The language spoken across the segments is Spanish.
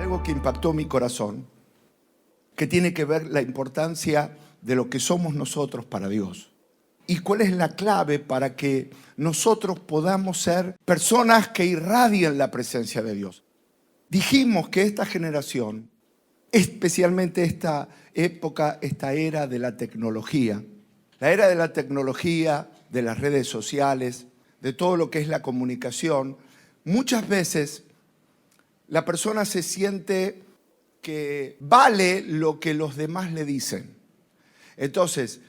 algo que impactó mi corazón, que tiene que ver la importancia de lo que somos nosotros para Dios. ¿Y cuál es la clave para que nosotros podamos ser personas que irradien la presencia de Dios? Dijimos que esta generación, especialmente esta época, esta era de la tecnología, de las redes sociales, de todo lo que es la comunicación, muchas veces la persona se siente que vale lo que los demás le dicen. Entonces,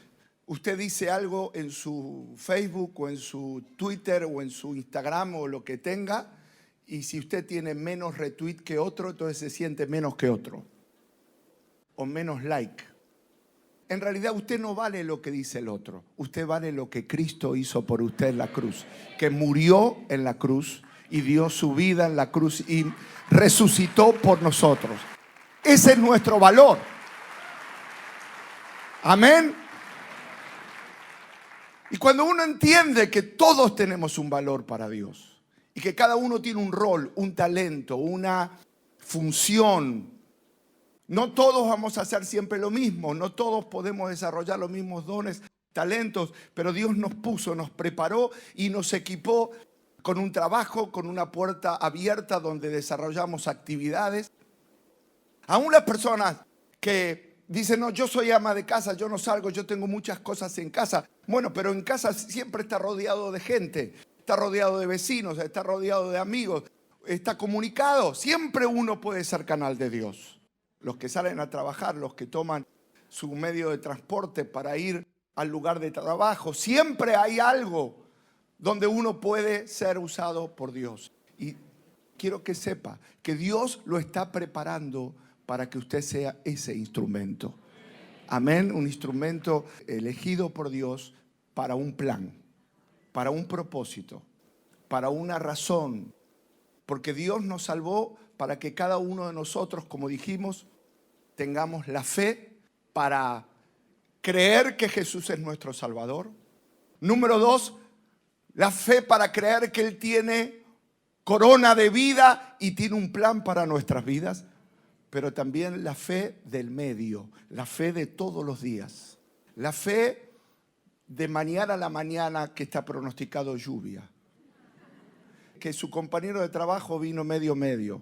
usted dice algo en su Facebook o en su Twitter o en su Instagram o lo que tenga, y si usted tiene menos retweet que otro, entonces se siente menos que otro o menos like. En realidad usted no vale lo que dice el otro, usted vale lo que Cristo hizo por usted en la cruz, que murió en la cruz y dio su vida en la cruz y resucitó por nosotros. Ese es nuestro valor. Amén. Y cuando uno entiende que todos tenemos un valor para Dios y que cada uno tiene un rol, un talento, una función, no todos vamos a hacer siempre lo mismo, no todos podemos desarrollar los mismos dones, talentos, pero Dios nos puso, nos preparó y nos equipó con un trabajo, con una puerta abierta donde desarrollamos actividades. Aún las personas que dicen, no, yo soy ama de casa, yo no salgo, yo tengo muchas cosas en casa. Bueno, pero en casa siempre está rodeado de gente, está rodeado de vecinos, está rodeado de amigos, está comunicado. Siempre uno puede ser canal de Dios. Los que salen a trabajar, los que toman su medio de transporte para ir al lugar de trabajo, siempre hay algo donde uno puede ser usado por Dios. Y quiero que sepa que Dios lo está preparando para que usted sea ese instrumento. Amén, un instrumento elegido por Dios para un plan, para un propósito, para una razón. Porque Dios nos salvó para que cada uno de nosotros, como dijimos, tengamos la fe para creer que Jesús es nuestro Salvador. Número 2, la fe para creer que Él tiene corona de vida y tiene un plan para nuestras vidas. Pero también la fe del medio, la fe de todos los días. La fe de mañana a la mañana que está pronosticado lluvia. Que su compañero de trabajo vino medio.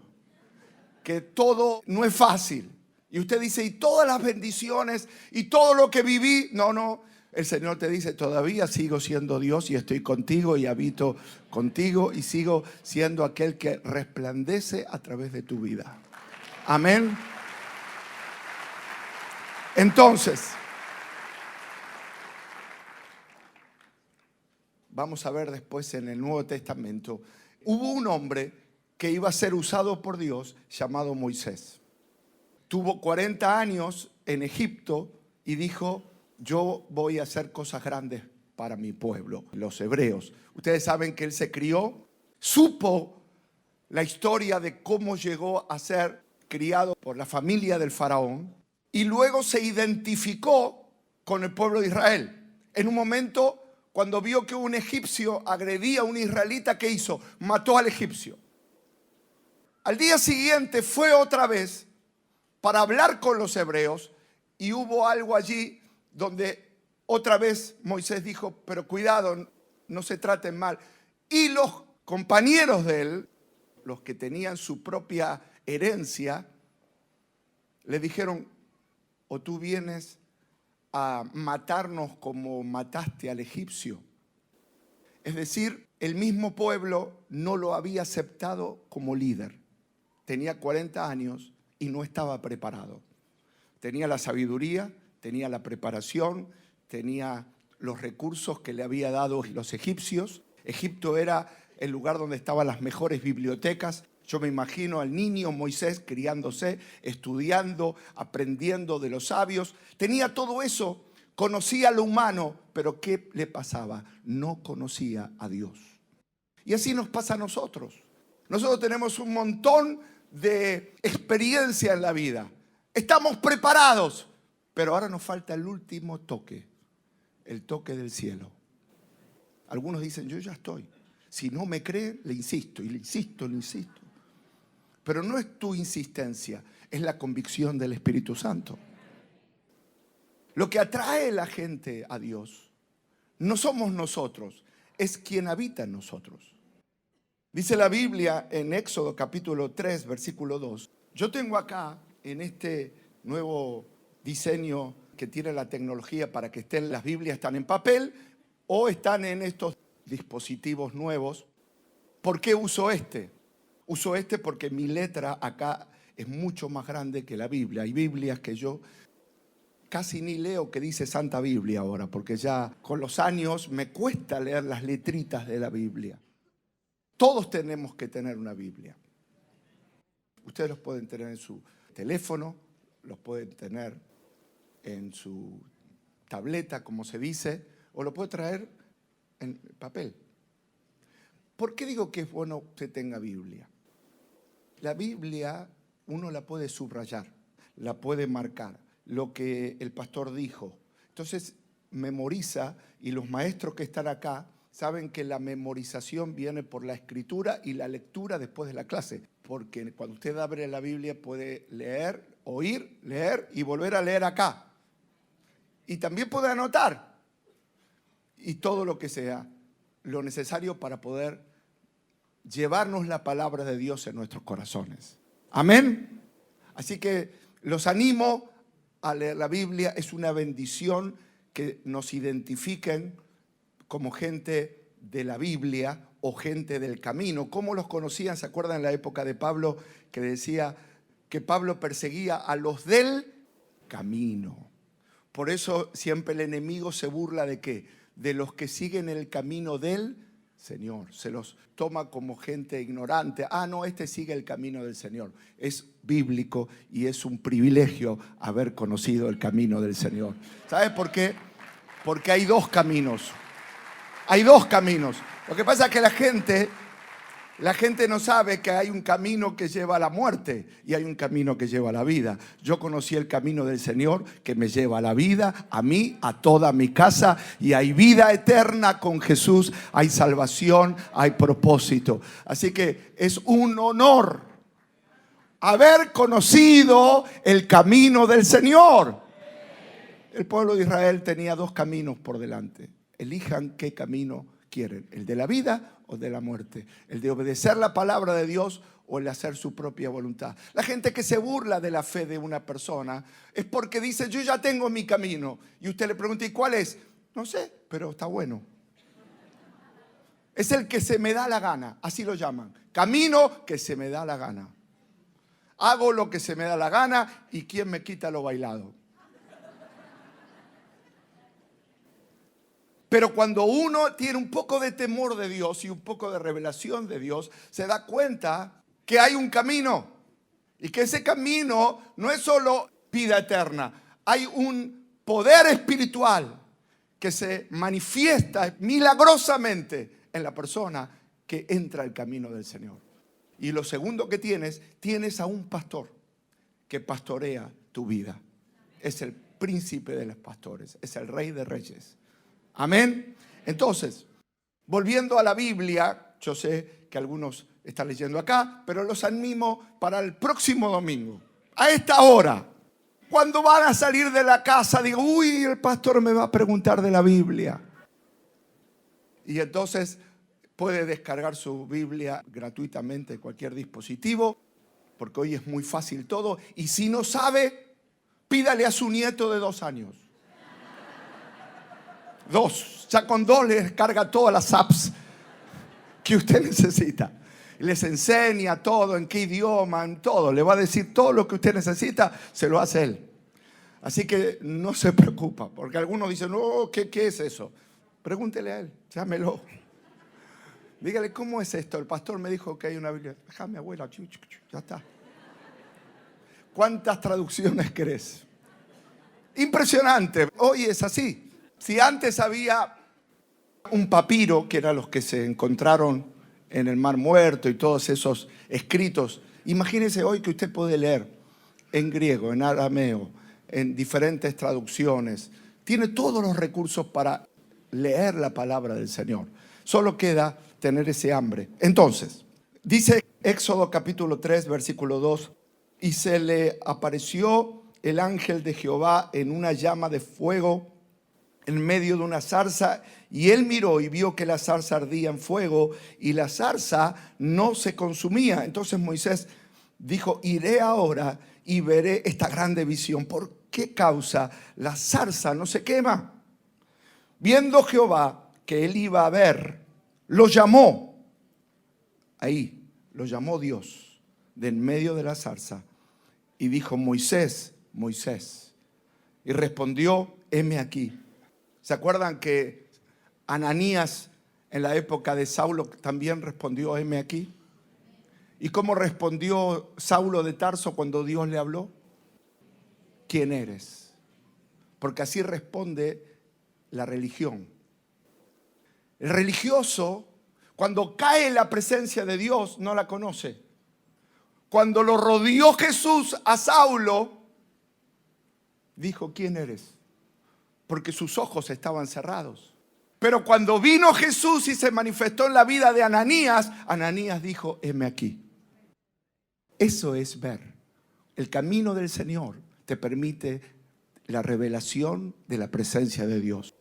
Que todo no es fácil. Y usted dice, y todas las bendiciones y todo lo que viví. No, el Señor te dice, todavía sigo siendo Dios y estoy contigo y habito contigo y sigo siendo aquel que resplandece a través de tu vida. Amén. Entonces, vamos a ver después en el Nuevo Testamento, hubo un hombre que iba a ser usado por Dios llamado Moisés. Tuvo 40 años en Egipto y dijo, yo voy a hacer cosas grandes para mi pueblo, los hebreos. Ustedes saben que él se crió, supo la historia de cómo llegó a ser criado por la familia del faraón y luego se identificó con el pueblo de Israel. En un momento, cuando vio que un egipcio agredía a un israelita, ¿qué hizo? Mató al egipcio. Al día siguiente fue otra vez para hablar con los hebreos y hubo algo allí donde otra vez Moisés dijo, pero cuidado, no se traten mal. Y los compañeros de él, los que tenían su propia herencia, le dijeron, o tú vienes a matarnos como mataste al egipcio. Es decir, el mismo pueblo no lo había aceptado como líder. Tenía 40 años y no estaba preparado. Tenía la sabiduría, tenía la preparación, tenía los recursos que le había dado los egipcios. Egipto era el lugar donde estaban las mejores bibliotecas. Yo me imagino al niño Moisés criándose, estudiando, aprendiendo de los sabios. Tenía todo eso, conocía lo humano, pero ¿qué le pasaba? No conocía a Dios. Y así nos pasa a nosotros. Nosotros tenemos un montón de experiencia en la vida. Estamos preparados, pero ahora nos falta el último toque, el toque del cielo. Algunos dicen, yo ya estoy. Si no me cree, le insisto, y le insisto. Pero no es tu insistencia, es la convicción del Espíritu Santo. Lo que atrae a la gente a Dios no somos nosotros, es quien habita en nosotros. Dice la Biblia en Éxodo capítulo 3, versículo 2. Yo tengo acá, en este nuevo diseño que tiene la tecnología para que estén las Biblias, están en papel o están en estos dispositivos nuevos. ¿Por qué uso este? Uso este porque mi letra acá es mucho más grande que la Biblia. Hay Biblias que yo casi ni leo que dice Santa Biblia ahora, porque ya con los años me cuesta leer las letritas de la Biblia. Todos tenemos que tener una Biblia. Ustedes los pueden tener en su teléfono, los pueden tener en su tableta, como se dice, o lo puede traer en papel. ¿Por qué digo que es bueno que tenga Biblia? La Biblia uno la puede subrayar, la puede marcar, lo que el pastor dijo. Entonces memoriza, y los maestros que están acá saben que la memorización viene por la escritura y la lectura después de la clase. Porque cuando usted abre la Biblia puede leer, oír, leer y volver a leer acá. Y también puede anotar. Y todo lo que sea lo necesario para poder llevarnos la palabra de Dios en nuestros corazones. Amén. Así que los animo a leer la Biblia. Es una bendición que nos identifiquen como gente de la Biblia o gente del camino. ¿Cómo los conocían? ¿Se acuerdan en la época de Pablo que decía que Pablo perseguía a los del camino? Por eso siempre el enemigo se burla ¿de qué? De los que siguen el camino del Señor. Se los toma como gente ignorante. Ah, no, este sigue el camino del Señor. Es bíblico y es un privilegio haber conocido el camino del Señor. ¿Sabes por qué? Porque hay dos caminos. Hay dos caminos. Lo que pasa es que la gente no sabe que hay un camino que lleva a la muerte y hay un camino que lleva a la vida. Yo conocí el camino del Señor que me lleva a la vida, a mí, a toda mi casa, y hay vida eterna con Jesús, hay salvación, hay propósito. Así que es un honor haber conocido el camino del Señor. El pueblo de Israel tenía dos caminos por delante. Elijan qué camino quieren, el de la vida o de la muerte, el de obedecer la palabra de Dios o el de hacer su propia voluntad. La gente que se burla de la fe de una persona es porque dice, yo ya tengo mi camino. Y usted le pregunta, ¿y cuál es? No sé, pero está bueno. Es el que se me da la gana, así lo llaman. Camino que se me da la gana. Hago lo que se me da la gana y ¿quién me quita lo bailado? Pero cuando uno tiene un poco de temor de Dios y un poco de revelación de Dios, se da cuenta que hay un camino. Y que ese camino no es solo vida eterna. Hay un poder espiritual que se manifiesta milagrosamente en la persona que entra al camino del Señor. Y lo segundo que tienes a un pastor que pastorea tu vida. Es el príncipe de los pastores, es el rey de reyes. Amén. Entonces, volviendo a la Biblia, yo sé que algunos están leyendo acá, pero los animo para el próximo domingo, a esta hora. Cuando van a salir de la casa, digo, uy, el pastor me va a preguntar de la Biblia. Y entonces puede descargar su Biblia gratuitamente en cualquier dispositivo, porque hoy es muy fácil todo. Y si no sabe, pídale a su nieto de 2 años. 2, ya con 2 les descarga todas las apps que usted necesita. Les enseña todo, en qué idioma, en todo. Le va a decir todo lo que usted necesita, se lo hace él. Así que no se preocupa, porque algunos dicen, no, ¿qué es eso? Pregúntele a él, llámelo. Dígale, ¿cómo es esto? El pastor me dijo que hay una Biblia. Déjame, abuela, ya está. ¿Cuántas traducciones querés? Impresionante, hoy es así. Si antes había un papiro, que eran los que se encontraron en el Mar Muerto y todos esos escritos, imagínese hoy que usted puede leer en griego, en arameo, en diferentes traducciones. Tiene todos los recursos para leer la palabra del Señor. Solo queda tener ese hambre. Entonces, Dice Éxodo capítulo 3, versículo 2, y se le apareció el ángel de Jehová en una llama de fuego en medio de una zarza, y él miró y vio que la zarza ardía en fuego y la zarza no se consumía. Entonces Moisés dijo, iré ahora y veré esta grande visión. ¿Por qué causa la zarza no se quema? Viendo Jehová que él iba a ver, lo llamó. Ahí, lo llamó Dios de en medio de la zarza y dijo, Moisés, Moisés. Y respondió, heme aquí. ¿Se acuerdan que Ananías en la época de Saulo también respondió, heme aquí? ¿Y cómo respondió Saulo de Tarso cuando Dios le habló? ¿Quién eres? Porque así responde la religión. El religioso, cuando cae en la presencia de Dios, no la conoce. Cuando lo rodeó Jesús a Saulo, dijo, ¿quién eres? Porque sus ojos estaban cerrados. Pero cuando vino Jesús y se manifestó en la vida de Ananías, Ananías dijo, heme aquí. Eso es ver. El camino del Señor te permite la revelación de la presencia de Dios.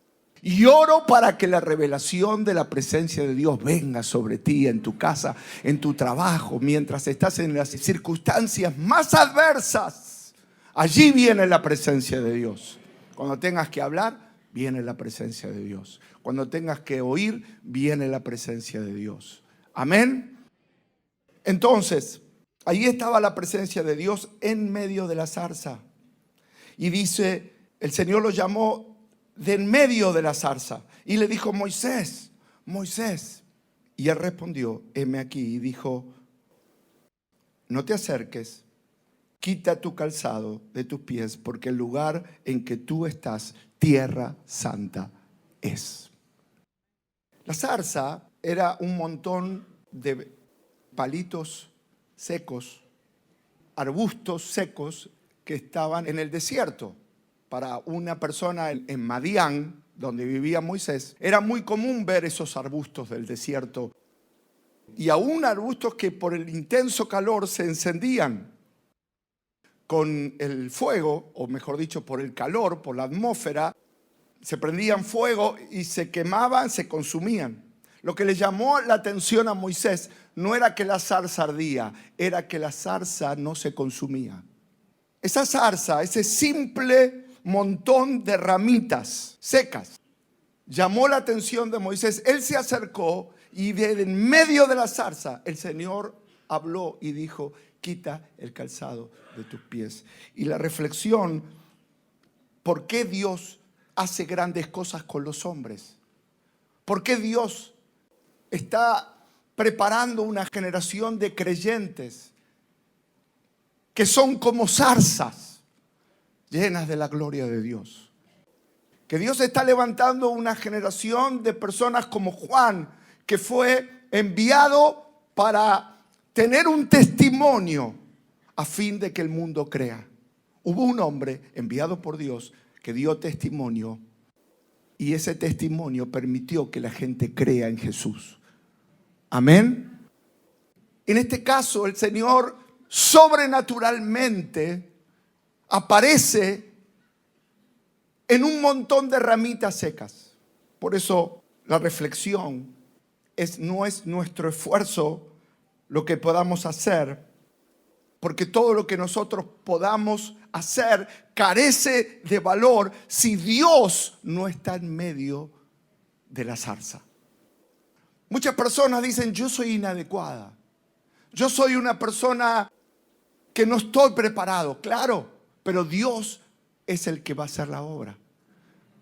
Y oro para que la revelación de la presencia de Dios venga sobre ti, en tu casa, en tu trabajo, mientras estás en las circunstancias más adversas. Allí viene la presencia de Dios. Cuando tengas que hablar, viene la presencia de Dios. Cuando tengas que oír, viene la presencia de Dios. Amén. Entonces, ahí estaba la presencia de Dios en medio de la zarza. Y dice, el Señor lo llamó de en medio de la zarza. Y le dijo, Moisés, Moisés. Y él respondió, heme aquí. Y dijo, no te acerques. Quita tu calzado de tus pies, porque el lugar en que tú estás, tierra santa es. La zarza era un montón de palitos secos, arbustos secos que estaban en el desierto. Para una persona en Madián, donde vivía Moisés, era muy común ver esos arbustos del desierto. Y aún arbustos que por el intenso calor se encendían con el fuego, o mejor dicho, por el calor, por la atmósfera, se prendían fuego y se quemaban, se consumían. Lo que le llamó la atención a Moisés no era que la zarza ardía, era que la zarza no se consumía. Esa zarza, ese simple montón de ramitas secas, llamó la atención de Moisés. Él se acercó y de en medio de la zarza el Señor habló y dijo, quita el calzado de tus pies. Y la reflexión, ¿por qué Dios hace grandes cosas con los hombres? ¿Por qué Dios está preparando una generación de creyentes que son como zarzas llenas de la gloria de Dios? Que Dios está levantando una generación de personas como Juan, que fue enviado para tener un testimonio a fin de que el mundo crea. Hubo un hombre enviado por Dios que dio testimonio y ese testimonio permitió que la gente crea en Jesús. Amén. En este caso, el Señor sobrenaturalmente aparece en un montón de ramitas secas. Por eso la reflexión no es nuestro esfuerzo lo que podamos hacer, porque todo lo que nosotros podamos hacer carece de valor si Dios no está en medio de la zarza. Muchas personas dicen, yo soy inadecuada. Yo soy una persona que no estoy preparado. Claro, pero Dios es el que va a hacer la obra.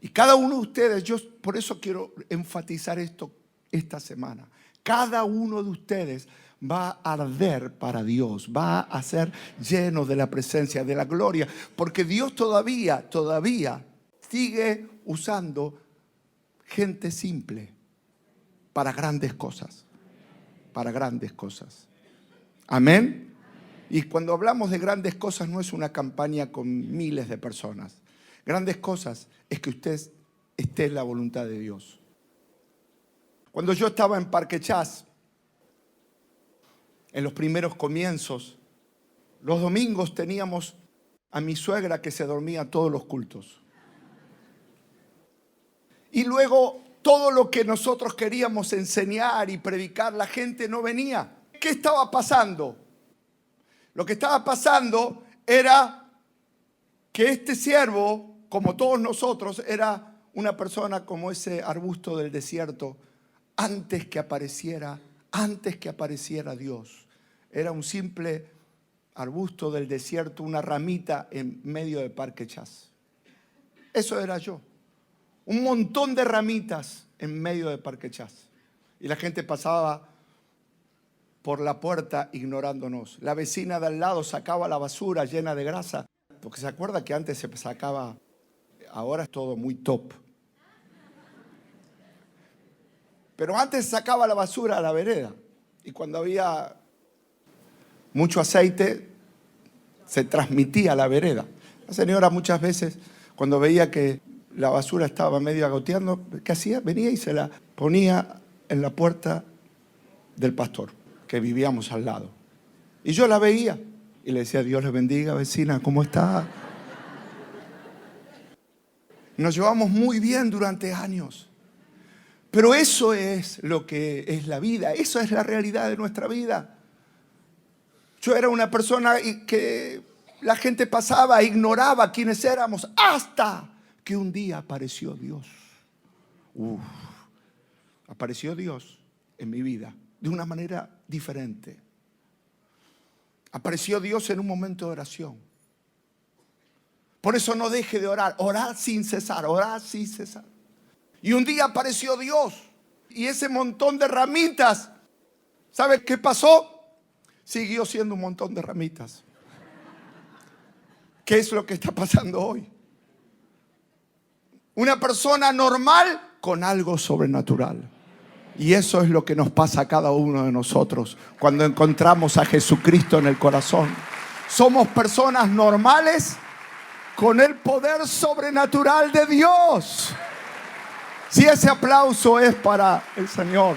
Y cada uno de ustedes, yo por eso quiero enfatizar esto esta semana. Cada uno de ustedes va a arder para Dios, va a ser lleno de la presencia, de la gloria, porque Dios todavía sigue usando gente simple para grandes cosas, para grandes cosas. Amén. Y cuando hablamos de grandes cosas no es una campaña con miles de personas. Grandes cosas es que usted esté en la voluntad de Dios. Cuando yo estaba en Parque Chas, en los primeros comienzos, los domingos teníamos a mi suegra que se dormía todos los cultos. Y luego todo lo que nosotros queríamos enseñar y predicar, la gente no venía. ¿Qué estaba pasando? Lo que estaba pasando era que este siervo, como todos nosotros, era una persona como ese arbusto del desierto antes que apareciera Dios. Era un simple arbusto del desierto, una ramita en medio de Parque Chas. Eso era yo. Un montón de ramitas en medio de Parque Chas. Y la gente pasaba por la puerta ignorándonos. La vecina de al lado sacaba la basura llena de grasa. Porque se acuerda que antes se sacaba, ahora es todo muy top. Pero antes sacaba la basura a la vereda. Y cuando había mucho aceite, se transmitía a la vereda. La señora muchas veces, cuando veía que la basura estaba medio agoteando, ¿qué hacía? Venía y se la ponía en la puerta del pastor, que vivíamos al lado. Y yo la veía y le decía, Dios le bendiga, vecina, ¿cómo está? Nos llevamos muy bien durante años. Pero eso es lo que es la vida, eso es la realidad de nuestra vida. Yo era una persona que la gente pasaba, ignoraba quiénes éramos, hasta que un día apareció Dios. Apareció Dios en mi vida de una manera diferente. Apareció Dios en un momento de oración. Por eso no deje de orar, orar sin cesar, orar sin cesar. Y un día apareció Dios y ese montón de ramitas, ¿sabe qué pasó? Siguió siendo un montón de ramitas. ¿Qué es lo que está pasando hoy? Una persona normal con algo sobrenatural. Y eso es lo que nos pasa a cada uno de nosotros cuando encontramos a Jesucristo en el corazón. Somos personas normales con el poder sobrenatural de Dios. Si ese aplauso es para el Señor.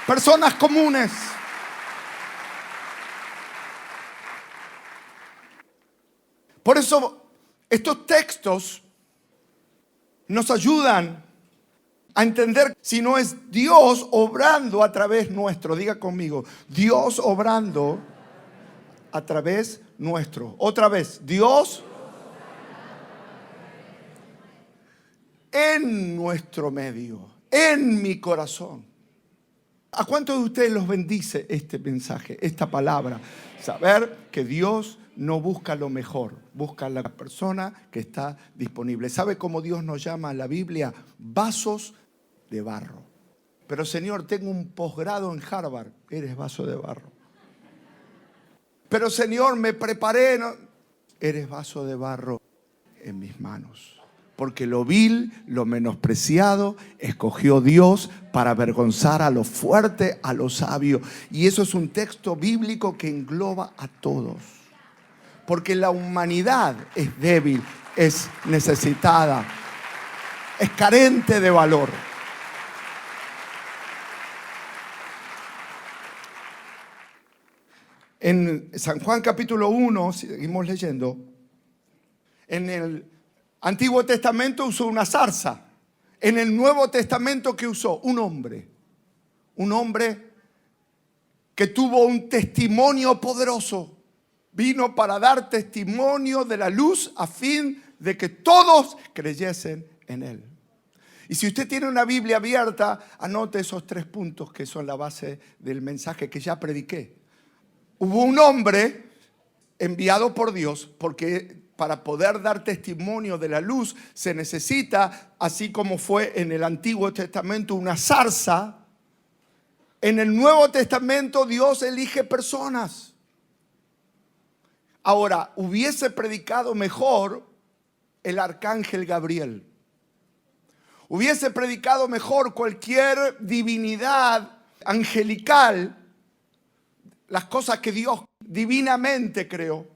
Personas comunes. Por eso estos textos nos ayudan a entender si no es Dios obrando a través nuestro. Diga conmigo, Dios obrando a través nuestro. Otra vez, Dios en nuestro medio, en mi corazón. ¿A cuántos de ustedes los bendice este mensaje, esta palabra? Saber que Dios no busca lo mejor, busca a la persona que está disponible. ¿Sabe cómo Dios nos llama en la Biblia? Vasos de barro. Pero Señor, tengo un posgrado en Harvard. Eres vaso de barro. Pero Señor, me preparé. ¿No? Eres vaso de barro en mis manos. Porque lo vil, lo menospreciado, escogió Dios para avergonzar a lo fuerte, a lo sabio. Y eso es un texto bíblico que engloba a todos. Porque la humanidad es débil, es necesitada, es carente de valor. En San Juan capítulo 1, seguimos leyendo, en el Antiguo Testamento usó una zarza. En el Nuevo Testamento, ¿qué usó? Un hombre. Un hombre que tuvo un testimonio poderoso. Vino para dar testimonio de la luz a fin de que todos creyesen en él. Y si usted tiene una Biblia abierta, anote esos 3 puntos que son la base del mensaje que ya prediqué. Hubo un hombre enviado por Dios porque para poder dar testimonio de la luz se necesita, así como fue en el Antiguo Testamento, una zarza. En el Nuevo Testamento Dios elige personas. Ahora, hubiese predicado mejor el arcángel Gabriel. Hubiese predicado mejor cualquier divinidad angelical, las cosas que Dios divinamente creó.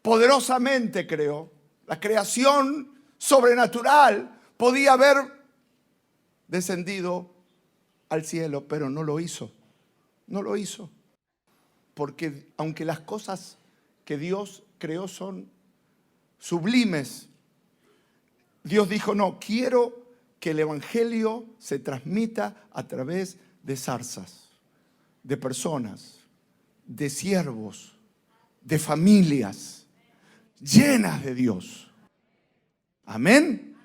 Poderosamente creó. La creación sobrenatural podía haber descendido al cielo, pero no lo hizo. No lo hizo. Porque aunque las cosas que Dios creó son sublimes, Dios dijo, no, quiero que el evangelio se transmita a través de zarzas, de personas, de siervos, de familias llenas de Dios. Amén.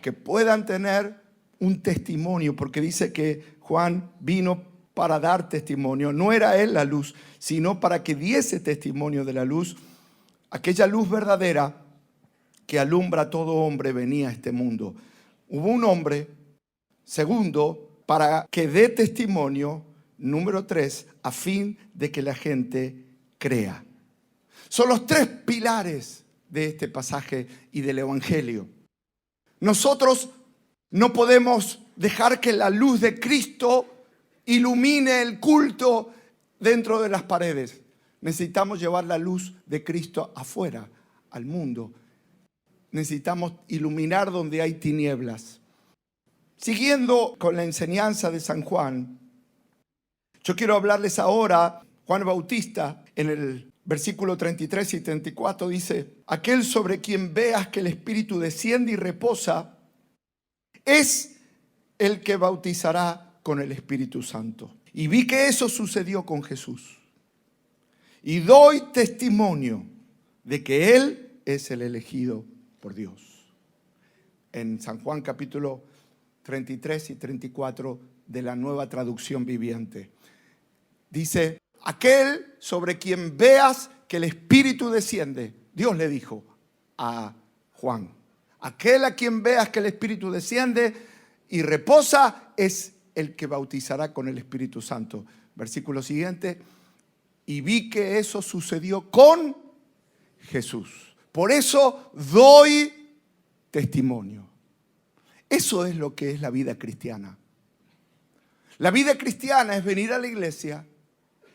Que puedan tener un testimonio, porque dice que Juan vino para dar testimonio. No era él la luz, sino para que diese testimonio de la luz. Aquella luz verdadera que alumbra a todo hombre venía a este mundo. Hubo un hombre, segundo, para que dé testimonio, número 3, a fin de que la gente crea. Son los 3 pilares de este pasaje y del evangelio. Nosotros no podemos dejar que la luz de Cristo ilumine el culto dentro de las paredes. Necesitamos llevar la luz de Cristo afuera, al mundo. Necesitamos iluminar donde hay tinieblas. Siguiendo con la enseñanza de San Juan, yo quiero hablarles ahora, Juan Bautista, en el versículo 33 y 34 dice, aquel sobre quien veas que el Espíritu desciende y reposa, es el que bautizará con el Espíritu Santo. Y vi que eso sucedió con Jesús. Y doy testimonio de que Él es el elegido por Dios. En San Juan capítulo 33 y 34 de la Nueva Traducción Viviente. Dice, aquel sobre quien veas que el Espíritu desciende, Dios le dijo a Juan, aquel a quien veas que el Espíritu desciende y reposa es el que bautizará con el Espíritu Santo. Versículo siguiente, y vi que eso sucedió con Jesús. Por eso doy testimonio. Eso es lo que es la vida cristiana. La vida cristiana es venir a la iglesia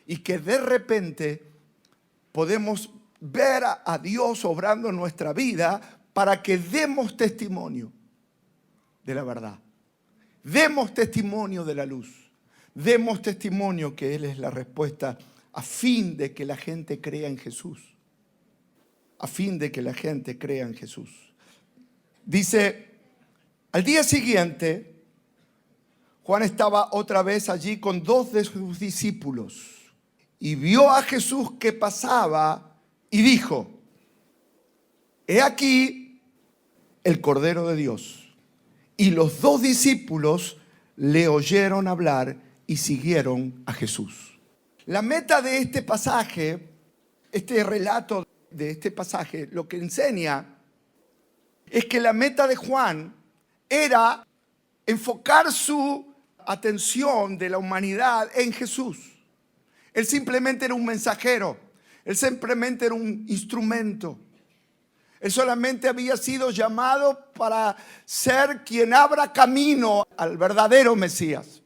y que de repente podemos ver a Dios obrando en nuestra vida para que demos testimonio de la verdad. Demos testimonio de la luz. Demos testimonio que Él es la respuesta a fin de que la gente crea en Jesús. A fin de que la gente crea en Jesús. Dice, al día siguiente, Juan estaba otra vez allí con 2 de sus discípulos y vio a Jesús que pasaba y dijo, he aquí el Cordero de Dios. Y los 2 discípulos le oyeron hablar y siguieron a Jesús. La meta de este pasaje, este relato de este pasaje, lo que enseña es que la meta de Juan era enfocar su atención de la humanidad en Jesús. Él simplemente era un mensajero. Él simplemente era un instrumento. Él solamente había sido llamado para ser quien abra camino al verdadero Mesías.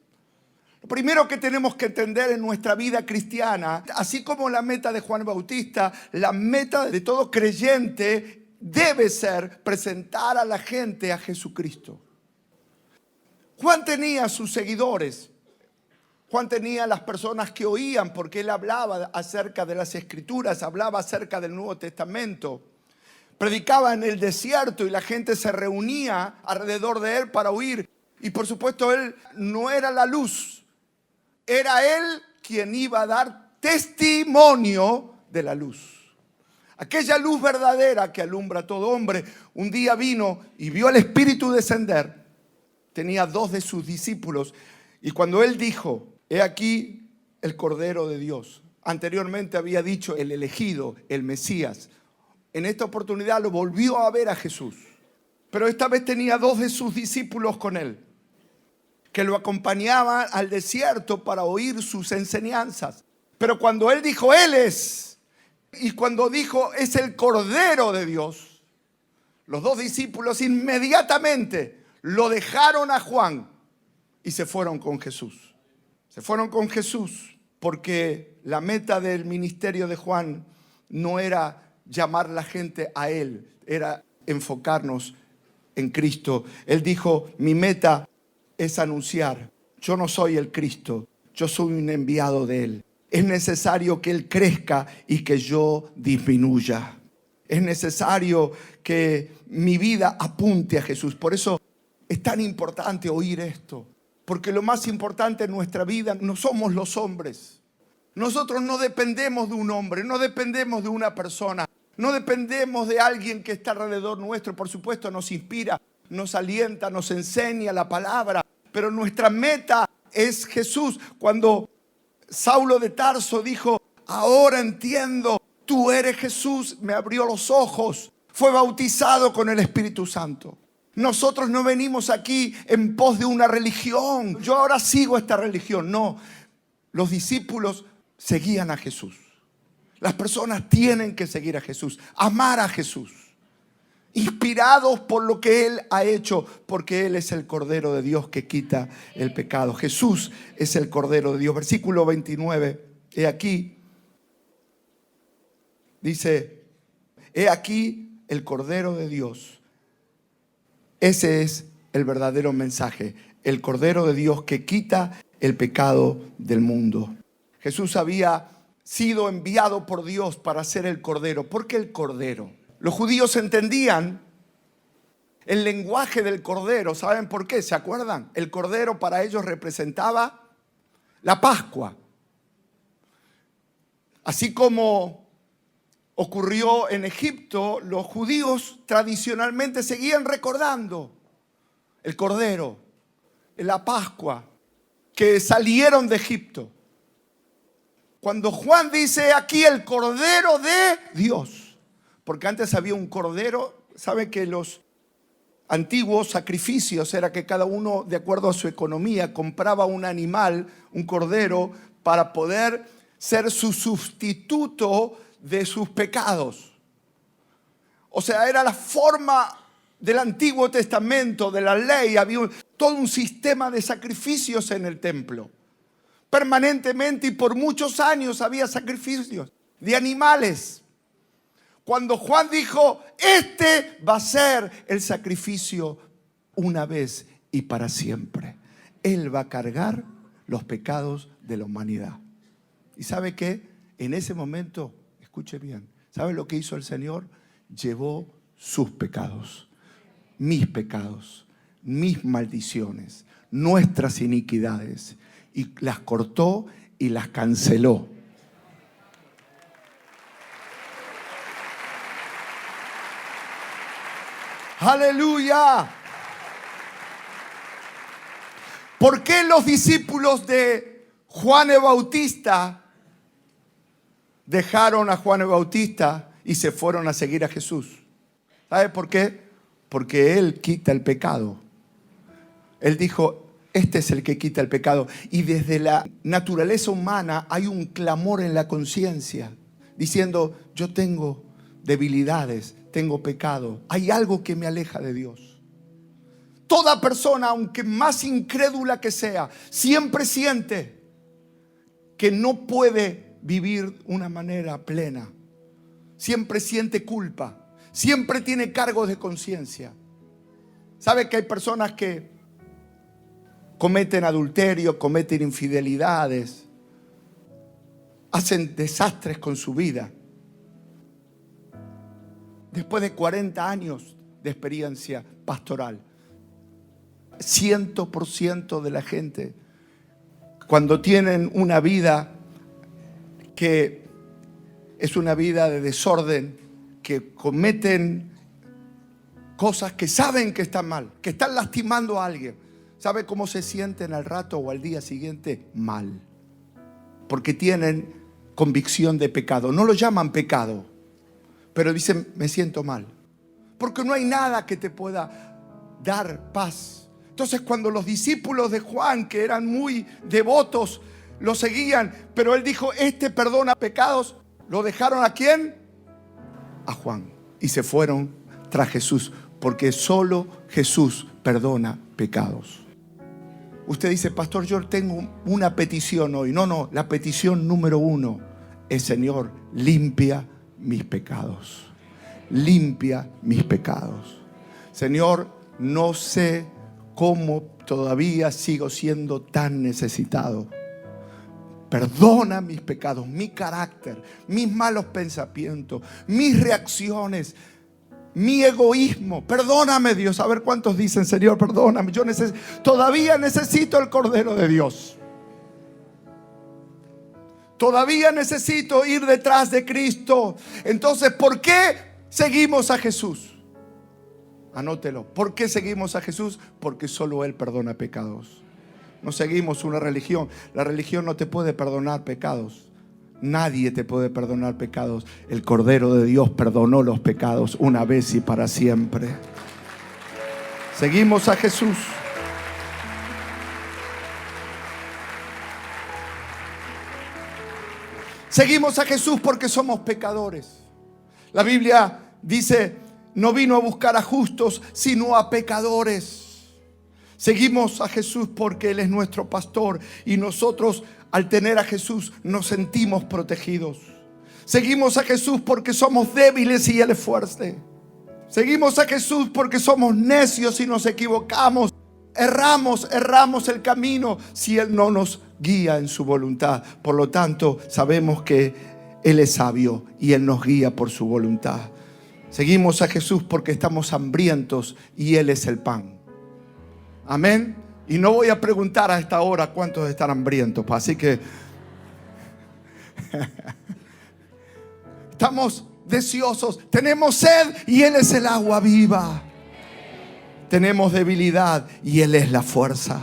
Lo primero que tenemos que entender en nuestra vida cristiana, así como la meta de Juan Bautista, la meta de todo creyente debe ser presentar a la gente a Jesucristo. Juan tenía sus seguidores. Juan tenía las personas que oían porque él hablaba acerca de las Escrituras, hablaba acerca del Nuevo Testamento. Predicaba en el desierto y la gente se reunía alrededor de él para oír. Y por supuesto él no era la luz. Era él quien iba a dar testimonio de la luz. Aquella luz verdadera que alumbra a todo hombre. Un día vino y vio al Espíritu descender. Tenía 2 de sus discípulos. Y cuando él dijo, he aquí el Cordero de Dios. Anteriormente había dicho el elegido, el Mesías. En esta oportunidad lo volvió a ver a Jesús. Pero esta vez tenía 2 de sus discípulos con él, que lo acompañaban al desierto para oír sus enseñanzas. Pero cuando él dijo, Él es, y cuando dijo, es el Cordero de Dios, los 2 discípulos inmediatamente lo dejaron a Juan y se fueron con Jesús. Se fueron con Jesús porque la meta del ministerio de Juan no era llamar a la gente a Él, era enfocarnos en Cristo. Él dijo, mi meta es anunciar yo no soy el Cristo, yo soy un enviado de Él. Es necesario que Él crezca y que yo disminuya. Es necesario que mi vida apunte a Jesús. Por eso es tan importante oír esto. Porque lo más importante en nuestra vida no somos los hombres. Nosotros no dependemos de un hombre, no dependemos de una persona, no dependemos de alguien que está alrededor nuestro. Por supuesto nos inspira, nos alienta, nos enseña la palabra. Pero nuestra meta es Jesús. Cuando Saulo de Tarso dijo, ahora entiendo, tú eres Jesús, me abrió los ojos. Fue bautizado con el Espíritu Santo. Nosotros no venimos aquí en pos de una religión. Yo ahora sigo esta religión. No, los discípulos seguían a Jesús. Las personas tienen que seguir a Jesús, amar a Jesús. Inspirados por lo que Él ha hecho, porque Él es el Cordero de Dios que quita el pecado. Jesús es el Cordero de Dios. Versículo 29, he aquí, dice, he aquí el Cordero de Dios. Ese es el verdadero mensaje, el Cordero de Dios que quita el pecado del mundo. Jesús había sido enviado por Dios para ser el Cordero. ¿Por qué el Cordero? Los judíos entendían el lenguaje del Cordero. ¿Saben por qué? ¿Se acuerdan? El Cordero para ellos representaba la Pascua. Así como ocurrió en Egipto, los judíos tradicionalmente seguían recordando el Cordero, la Pascua, que salieron de Egipto. Cuando Juan dice aquí el Cordero de Dios, porque antes había un cordero, sabe que los antiguos sacrificios era que cada uno, de acuerdo a su economía, compraba un animal, un cordero, para poder ser su sustituto de sus pecados. O sea, era la forma del Antiguo Testamento, de la ley. Había todo un sistema de sacrificios en el templo. Permanentemente y por muchos años había sacrificios de animales. Cuando Juan dijo, este va a ser el sacrificio una vez y para siempre. Él va a cargar los pecados de la humanidad. ¿Y sabe qué? En ese momento, escuche bien, ¿sabe lo que hizo el Señor? Llevó sus pecados, mis maldiciones, nuestras iniquidades, y las cortó y las canceló. ¡Aleluya! ¿Por qué los discípulos de Juan el Bautista dejaron a Juan el Bautista y se fueron a seguir a Jesús? ¿Sabe por qué? Porque Él quita el pecado. Él dijo, este es el que quita el pecado. Y desde la naturaleza humana hay un clamor en la conciencia, diciendo, yo tengo debilidades, tengo pecado, hay algo que me aleja de Dios. Toda persona, aunque más incrédula que sea, siempre siente que no puede vivir una manera plena. Siempre siente culpa, siempre tiene cargos de conciencia. ¿Sabe que hay personas que cometen adulterio, cometen infidelidades, hacen desastres con su vida? Después de 40 años de experiencia pastoral, 100% de la gente, cuando tienen una vida que es una vida de desorden, que cometen cosas que saben que están mal, que están lastimando a alguien, ¿sabe cómo se sienten al rato o al día siguiente? Mal. Porque tienen convicción de pecado. No lo llaman pecado, pero dicen, me siento mal. Porque no hay nada que te pueda dar paz. Entonces cuando los discípulos de Juan, que eran muy devotos, lo seguían, pero él dijo, este perdona pecados, ¿lo dejaron a quién? A Juan. Y se fueron tras Jesús, porque solo Jesús perdona pecados. Usted dice, pastor, yo tengo una petición hoy. No, la petición número 1 es, Señor, limpia mis pecados. Limpia mis pecados. Señor, no sé cómo todavía sigo siendo tan necesitado. Perdona mis pecados, mi carácter, mis malos pensamientos, mis reacciones, mi egoísmo. Perdóname, Dios. A ver cuántos dicen: Señor, perdóname. Todavía necesito el Cordero de Dios. Todavía necesito ir detrás de Cristo. Entonces, ¿por qué seguimos a Jesús? Anótelo. ¿Por qué seguimos a Jesús? Porque solo Él perdona pecados. No seguimos una religión. La religión no te puede perdonar pecados. Nadie te puede perdonar pecados. El Cordero de Dios perdonó los pecados una vez y para siempre. Seguimos a Jesús. Seguimos a Jesús porque somos pecadores. La Biblia dice: no vino a buscar a justos, sino a pecadores. Seguimos a Jesús porque Él es nuestro pastor y nosotros, al tener a Jesús, nos sentimos protegidos. Seguimos a Jesús porque somos débiles y Él es fuerte. Seguimos a Jesús porque somos necios y nos equivocamos. Erramos el camino si Él no nos guía en su voluntad. Por lo tanto, sabemos que Él es sabio y Él nos guía por su voluntad. Seguimos a Jesús porque estamos hambrientos y Él es el pan. Amén. Y no voy a preguntar a esta hora cuántos están hambrientos. Así que estamos deseosos. Tenemos sed y Él es el agua viva. Tenemos debilidad y Él es la fuerza.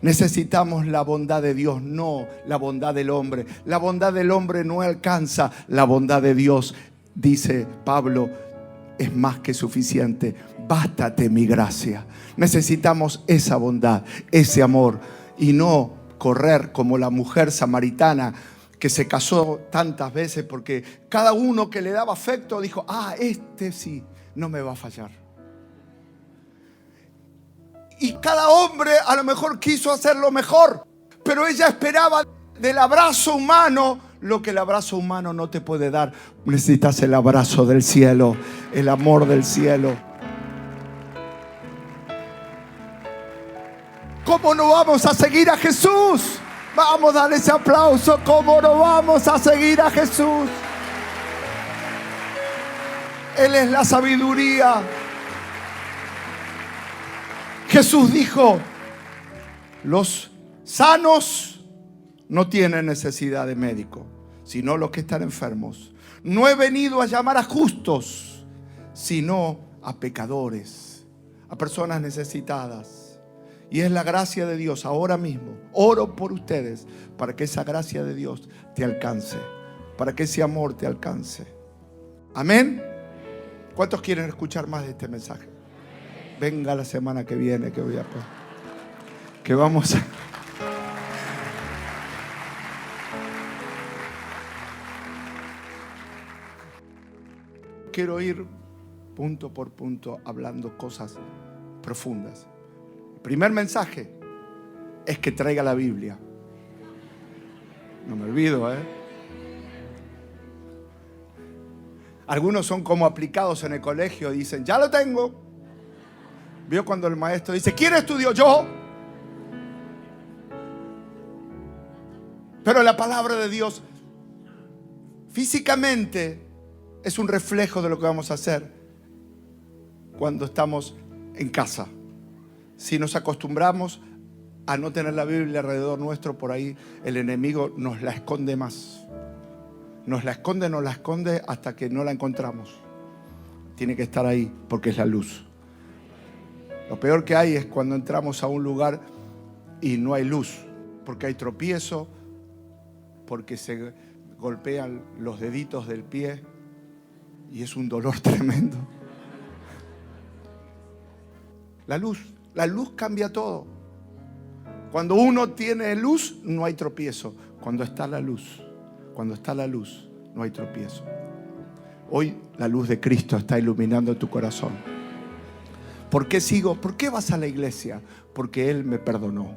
Necesitamos la bondad de Dios, no la bondad del hombre. La bondad del hombre no alcanza la bondad de Dios. Dice Pablo: es más que suficiente. Bástate mi gracia. Necesitamos esa bondad, ese amor, y no correr como la mujer samaritana que se casó tantas veces porque cada uno que le daba afecto dijo: este sí, no me va a fallar. Y cada hombre a lo mejor quiso hacerlo mejor, pero ella esperaba del abrazo humano lo que el abrazo humano no te puede dar. Necesitas el abrazo del cielo, el amor del cielo. ¿Cómo no vamos a seguir a Jesús? Vamos a darle ese aplauso. ¿Cómo no vamos a seguir a Jesús? Él es la sabiduría. Jesús dijo: los sanos no tienen necesidad de médico, sino los que están enfermos. No he venido a llamar a justos, sino a pecadores, a personas necesitadas. Y es la gracia de Dios ahora mismo. Oro por ustedes para que esa gracia de Dios te alcance, para que ese amor te alcance. Amén. ¿Cuántos quieren escuchar más de este mensaje? Venga la semana que viene, que vamos a... Quiero ir punto por punto hablando cosas profundas. El primer mensaje es que traiga la Biblia. No me olvido, Algunos son como aplicados en el colegio. Dicen: ya lo tengo. ¿Vio cuando el maestro dice: ¿quién estudió? Yo. Pero la palabra de Dios físicamente es un reflejo de lo que vamos a hacer cuando estamos en casa. Si nos acostumbramos a no tener la Biblia alrededor nuestro, por ahí el enemigo nos la esconde más. Nos la esconde hasta que no la encontramos. Tiene que estar ahí porque es la luz. Lo peor que hay es cuando entramos a un lugar y no hay luz, porque hay tropiezo, porque se golpean los deditos del pie y es un dolor tremendo. La luz cambia todo. Cuando uno tiene luz, no hay tropiezo. Cuando está la luz, no hay tropiezo. Hoy la luz de Cristo está iluminando tu corazón. ¿Por qué sigo? ¿Por qué vas a la iglesia? Porque Él me perdonó.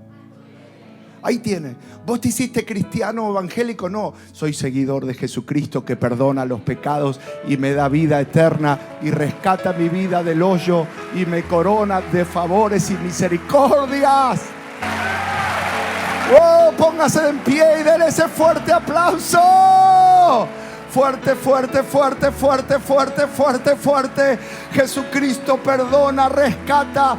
Ahí tiene. ¿Vos te hiciste cristiano o evangélico? No. Soy seguidor de Jesucristo que perdona los pecados y me da vida eterna y rescata mi vida del hoyo y me corona de favores y misericordias. ¡Oh! Póngase en pie y denle ese fuerte aplauso. Fuerte, fuerte, fuerte, fuerte, fuerte, fuerte, fuerte. Jesucristo perdona, rescata,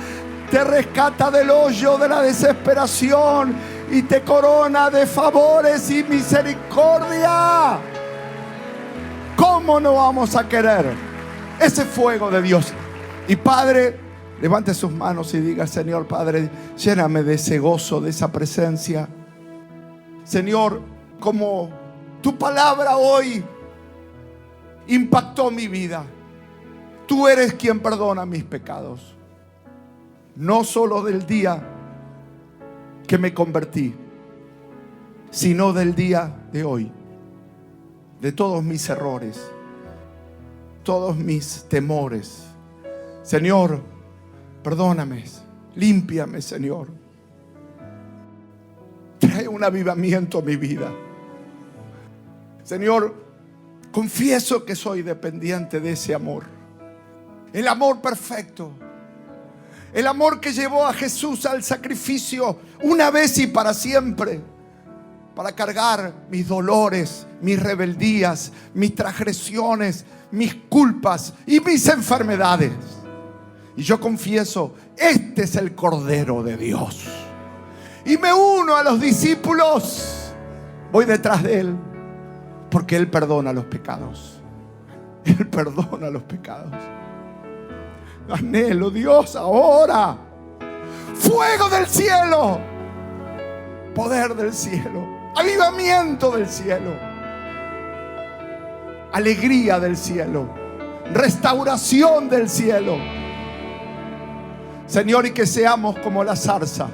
te rescata del hoyo de la desesperación y te corona de favores y misericordia. ¿Cómo no vamos a querer ese fuego de Dios? Y Padre, levante sus manos y diga: Señor Padre, lléname de ese gozo, de esa presencia. Señor, como tu palabra hoy impactó mi vida, tú eres quien perdona mis pecados. No solo del día que me convertí, sino del día de hoy, de todos mis errores, todos mis temores. Señor, perdóname, límpiame, Señor. Trae un avivamiento a mi vida. Señor, confieso que soy dependiente de ese amor. El amor perfecto. El amor que llevó a Jesús al sacrificio una vez y para siempre, para cargar mis dolores, mis rebeldías, mis transgresiones, mis culpas y mis enfermedades. Y yo confieso, este es el Cordero de Dios. Y me uno a los discípulos. Voy detrás de Él, porque Él perdona los pecados. Él perdona los pecados. Anhelo, Dios, ahora fuego del cielo, poder del cielo, avivamiento del cielo, alegría del cielo, restauración del cielo. Señor, y que seamos como la zarza,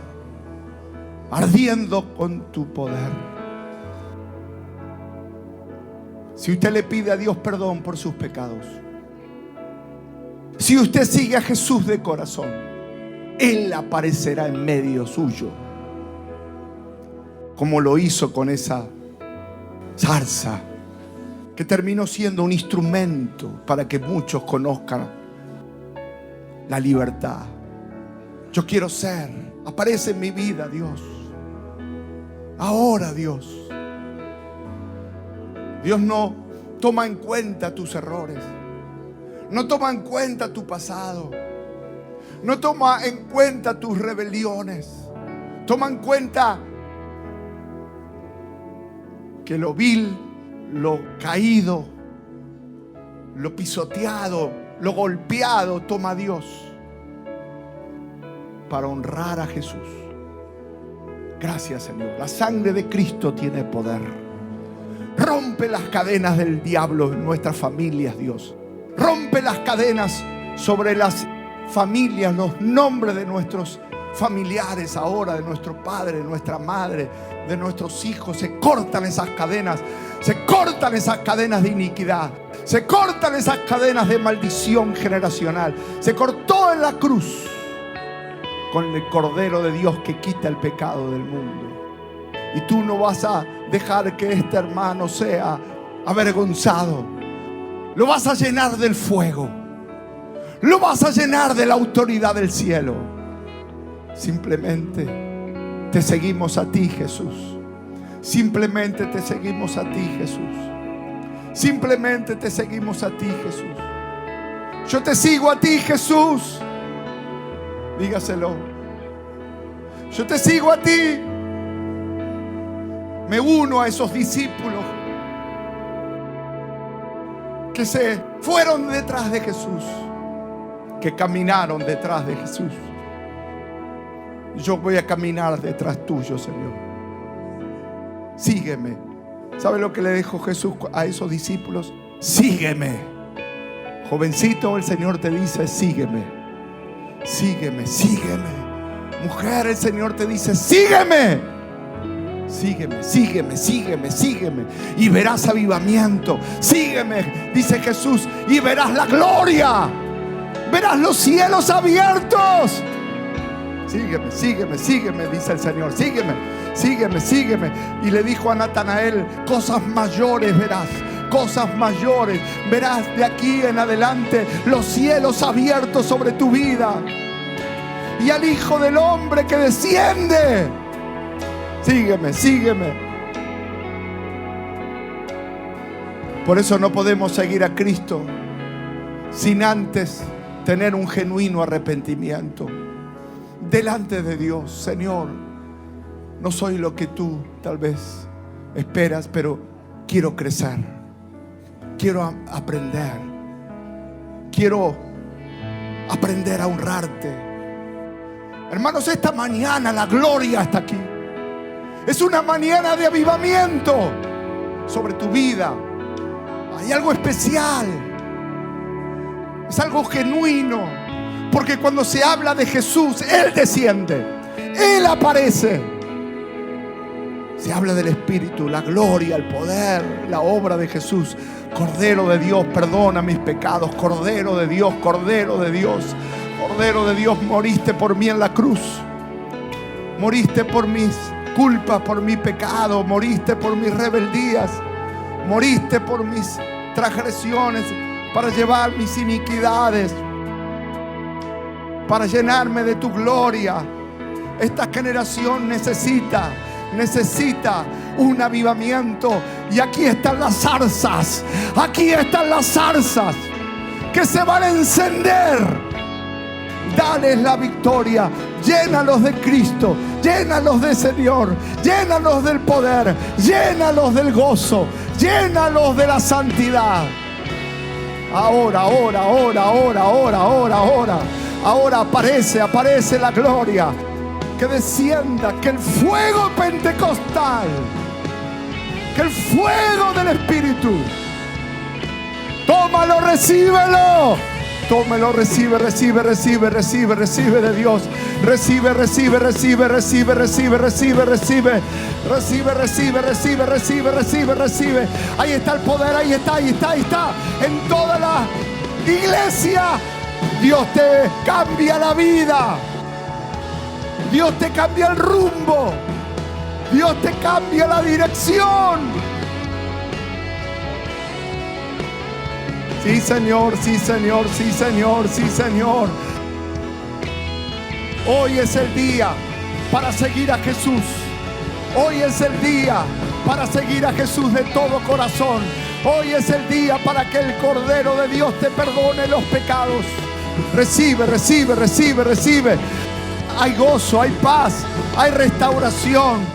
ardiendo con tu poder. Si usted le pide a Dios perdón por sus pecados, si usted sigue a Jesús de corazón, Él aparecerá en medio suyo, como lo hizo con esa zarza que terminó siendo un instrumento para que muchos conozcan la libertad. Yo quiero ser, aparece en mi vida, Dios. Ahora, Dios. Dios no toma en cuenta tus errores. No toma en cuenta tu pasado. No toma en cuenta tus rebeliones. Toma en cuenta que lo vil, lo caído, lo pisoteado, lo golpeado, toma Dios para honrar a Jesús. Gracias, Señor. La sangre de Cristo tiene poder. Rompe las cadenas del diablo en nuestras familias, Dios. Rompe las cadenas sobre las familias, los nombres de nuestros familiares ahora, de nuestro padre, de nuestra madre, de nuestros hijos. Se cortan esas cadenas, se cortan esas cadenas de iniquidad, se cortan esas cadenas de maldición generacional. Se cortó en la cruz con el Cordero de Dios que quita el pecado del mundo. Y tú no vas a dejar que este hermano sea avergonzado. Lo vas a llenar del fuego. Lo vas a llenar de la autoridad del cielo. Simplemente te seguimos a ti, Jesús. Simplemente te seguimos a ti, Jesús. Simplemente te seguimos a ti, Jesús. Yo te sigo a ti, Jesús. Dígaselo. Yo te sigo a ti. Me uno a esos discípulos que se fueron detrás de Jesús, que caminaron detrás de Jesús. Yo voy a caminar detrás tuyo, Señor. Sígueme. ¿Sabe lo que le dijo Jesús a esos discípulos? Sígueme. Jovencito, el Señor te dice: sígueme. Sígueme, sígueme. Mujer, el Señor te dice: sígueme. Sígueme, sígueme, sígueme, sígueme y verás avivamiento. Sígueme, dice Jesús, y verás la gloria. Verás los cielos abiertos. Sígueme, sígueme, sígueme, dice el Señor. Sígueme, sígueme, sígueme. Y le dijo a Natanael, cosas mayores verás. Cosas mayores verás de aquí en adelante, los cielos abiertos sobre tu vida y al Hijo del Hombre que desciende. Sígueme, sígueme. Por eso no podemos seguir a Cristo sin antes tener un genuino arrepentimiento delante de Dios. Señor, no soy lo que tú tal vez esperas, pero quiero crecer. Quiero aprender. Quiero aprender a honrarte. Hermanos, esta mañana la gloria está aquí. Es una mañana de avivamiento sobre tu vida. Hay algo especial. Es algo genuino. Porque cuando se habla de Jesús, Él desciende. Él aparece. Se habla del Espíritu, la gloria, el poder, la obra de Jesús. Cordero de Dios, perdona mis pecados. Cordero de Dios, Cordero de Dios. Cordero de Dios, moriste por mí en la cruz. Moriste por mis culpas, por mi pecado. Moriste por mis rebeldías. Moriste por mis transgresiones, para llevar mis iniquidades, para llenarme de tu gloria. Esta generación necesita un avivamiento. Y aquí están las zarzas. Aquí están las zarzas que se van a encender. Dales la victoria. Llénalos de Cristo. Llénalos del Señor. Llénalos del poder. Llénalos del gozo. Llénalos de la santidad. Ahora, ahora, ahora, ahora, ahora, ahora, ahora. Ahora aparece la gloria. Que descienda, que el fuego pentecostal, que el fuego del Espíritu, tómalo, recíbelo. Tómelo, recibe de Dios. Recibe. Ahí está el poder, ahí está. En toda la iglesia, Dios te cambia la vida. Dios te cambia el rumbo. Dios te cambia la dirección. Sí, Señor. Hoy es el día para seguir a Jesús. Hoy es el día para seguir a Jesús de todo corazón. Hoy es el día para que el Cordero de Dios te perdone los pecados. Recibe. Hay gozo, hay paz, hay restauración.